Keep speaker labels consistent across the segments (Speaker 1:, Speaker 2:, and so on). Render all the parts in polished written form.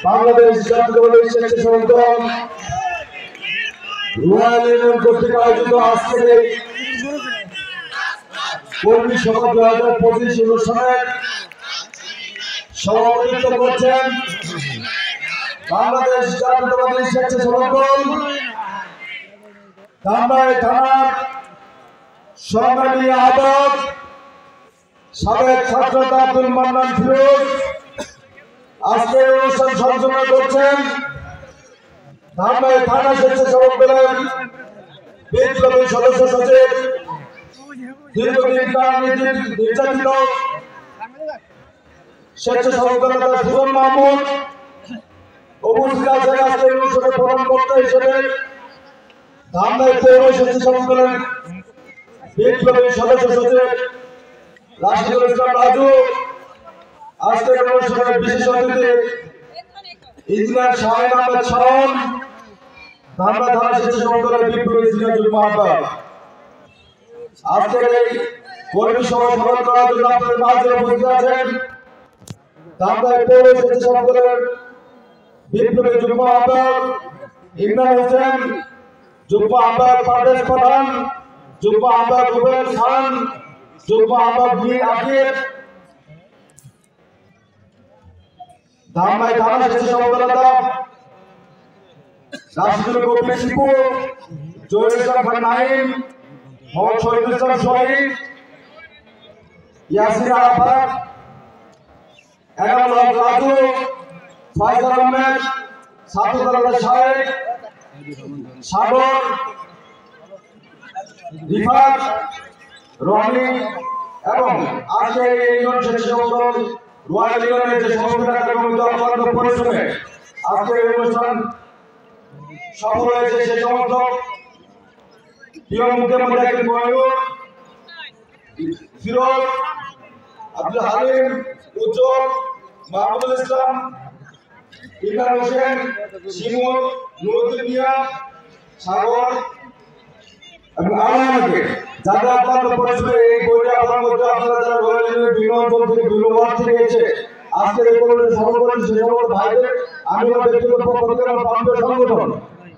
Speaker 1: বাংলাদেশ জাতীয়তাবাদী স্বেচ্ছাসেবক দল রয়্যাল ইউনিয়ন কর্তৃক আয়োজিত আজকের এই কর্মী সভা 2025 অনুষ্ঠানের সভাপতিত্ব করছেন বাংলাদেশ জাতীয়তাবাদী স্বেচ্ছাসেবক দল ধামরাই থানার সংগ্রামী আহ্বায়ক সাবেক ছাত্র আব্দুল মান্নান ফিরোজ। আজকের অনুষ্ঠান সঞ্চালনা করছেন ধামরাই থানা স্বেচ্ছাসেবক দলের বিপ্লবী সদস্য সচিব, দীর্ঘদিন নির্যাতিত স্বেচ্ছাসেবক দলের সুজন মাহমুদ। উপস্থিত আছেন আজকের অনুষ্ঠানে প্রধান বক্তা হিসেবে ধামরাই পৌর স্বেচ্ছাসেবক দলের বিপ্লবী সদস্য সচিব রাশিদুল ইসলাম রাজু। আজকের অনুষ্ঠানের বিশেষ অতিথি ইঞ্জিনিয়ার শাহিন আহমেদ শাওন, ধামরাই থানা স্বেচ্ছাসেবক দলের বিপ্লবী সিনিয়র যুগ্ম আহ্বায়ক। আজকের এই কর্মী সভা সফল করার জন্য আপনাদের মাঝে উপস্থিত আছেন ধামরাই পৌর স্বেচ্ছাসেবক দলের বিপ্লবী যুগ্ম আহ্বায়ক ইমরান হোসেন, যুগ্ম আহ্বায়ক পারভেজ প্রধান, যুগ্ম আহ্বায়ক রুবেল খান, যুগ্ম আহ্বায়ক মীর আকিব। ধামরাই থানা স্বেচ্ছাসেবক দল রাশিদুল কবির শিপু, জহির ইসলাম খান নাইম, মোহাম্মদ শহীদুল ইসলাম শহীদ, ইয়াসির আরাফাত, এনামুল হক রাজু, ফয়সাল আহমেদ, সাদুল আলম শাহেদ, সাগর, রিফাত, রনি এবং আজকের এই ইউনিয়ন স্বেচ্ছাসেবক দল রয়্যাল ইউনিয়নের যে সমস্ত নেতাকর্মী অক্লান্ত পরিশ্রমে আজকের এই অনুষ্ঠান সফল হয়েছে সেই সমস্ত প্রিয়মুখের মধ্যে একজন ময়ূর, ফিরোজ, আব্দুল হালিম, উজ্জ্বল, মাহমুদুল ইসলাম, ইমরান হোসেন, শিমুল, নুরুদ্দিন মিয়া, সাগর এবং আমাকে যারা অক্লান্ত পরিশ্রমে এই বইটা আপনার মধ্যে আপনারা যারা রয়্যাল ইউনিয়নের বিভিন্ন অঞ্চল থেকে বিভিন্ন ওয়ার্ড থেকে এসে আজকের এই কমিটি সফল করেন সেই সমস্ত ভাইদের আমি আমার ব্যক্তিগত পক্ষ থেকে আমার বান্ধব সংগঠন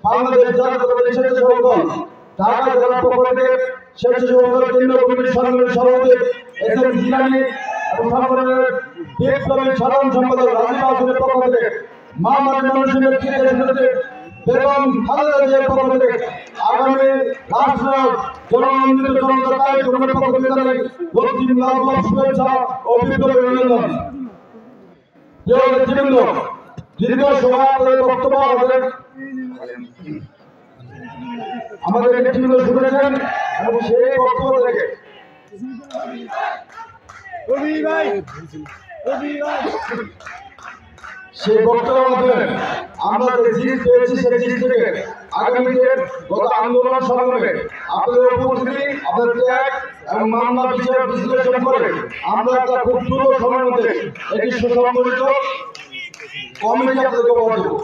Speaker 1: বাংলাদেশ জাতীয়তাবাদী স্বেচ্ছাসেবক দল ঢাকা জেলার পক্ষ থেকে স্বেচ্ছাসেবক দলের কেন্দ্রীয় কমিটির সংগ্রামী সভাপতি এস এম জিলানী এবং সংগঠনের বিপ্লবী সাধারণ সম্পাদক রাজীব হাসানের পক্ষ থেকে মামার মানুষের নেতৃত্বে বেগম খালেদা জিয়ার পক্ষ থেকে আগামী রাষ্ট্রনায়ক জননন্দিত জনতা তারেক রহমানের পক্ষ থেকে জানাই বত্রিশ লাখ শুভেচ্ছা ও বিপ্লবী অভিনন্দন। প্রিয় নেতৃবৃন্দ, দীর্ঘ সময় ধরে বক্তব্য আমাদের নেতৃবৃন্দ শুনেছেন এবং সেই বক্তব্য থেকে সেই বক্তব্যের মধ্যে আমরা যে জিনিস পেয়েছি সেই জিনিস থেকে আগামীতে গত আন্দোলন সংগ্রামে আপনাদের উপস্থিতি, আপনাদের ত্যাগ এবং মামলা বিচার বিশ্লেষণ করে আমরা একটা খুব দ্রুত সময়ের মধ্যে একটি সুসংগঠিত কমিটি আপনাদেরকে উপহার দেব।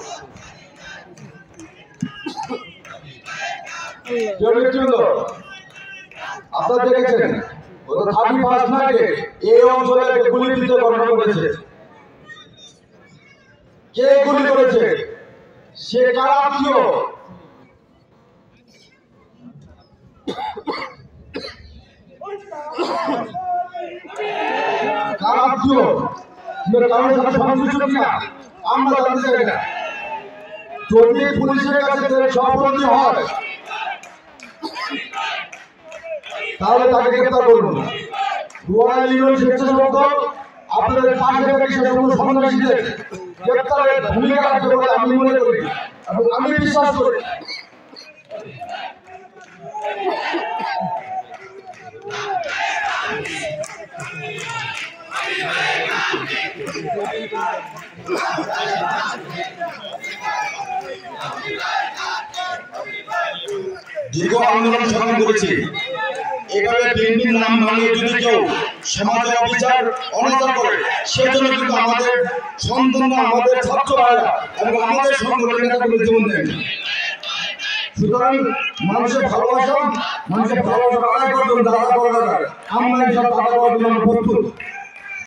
Speaker 1: আপনারা দেখেছেন গত 31 নাইটে এই অঞ্চলে গুলিবিদ্ধ ঘটনা ঘটেছে। কে গুলি করেছে, সে কারা আত্মীয়, কারা আত্মীয় কারোর সাথে সংশ্লিষ্ট কিনা আমরা জানতে চাই না। যদি পুলিশের কাছে সহযোগী হয় তাহলে তাকে গ্রেফতার করুন। রয়্যাল ইউনিয়ন স্বেচ্ছাসেবক দল আপনাদের পাশে থেকে সে সমস্ত সন্ত্রাসীদের গ্রেফতারের ভূমিকা রাখবে বলে আমি মনে করি এবং আমি বিশ্বাস করি। দীর্ঘ আন্দোলন সংগ্রাম করেছি, এভাবে বিএনপির নাম ভাঙিয়ে যদি কেউ সমাজে অবিচার অনাচার করে সেজন্য কিন্তু আমাদের সন্তানরা, আমাদের ছাত্র ভাইরা এবং আমাদের সংগঠনের নেতাগুলো জীবন দেন। সুতরাং মানুষের ভালোবাসা আদায় করতে দাদা করার আমরা এইসব দাদা করার জন্য প্রস্তুত।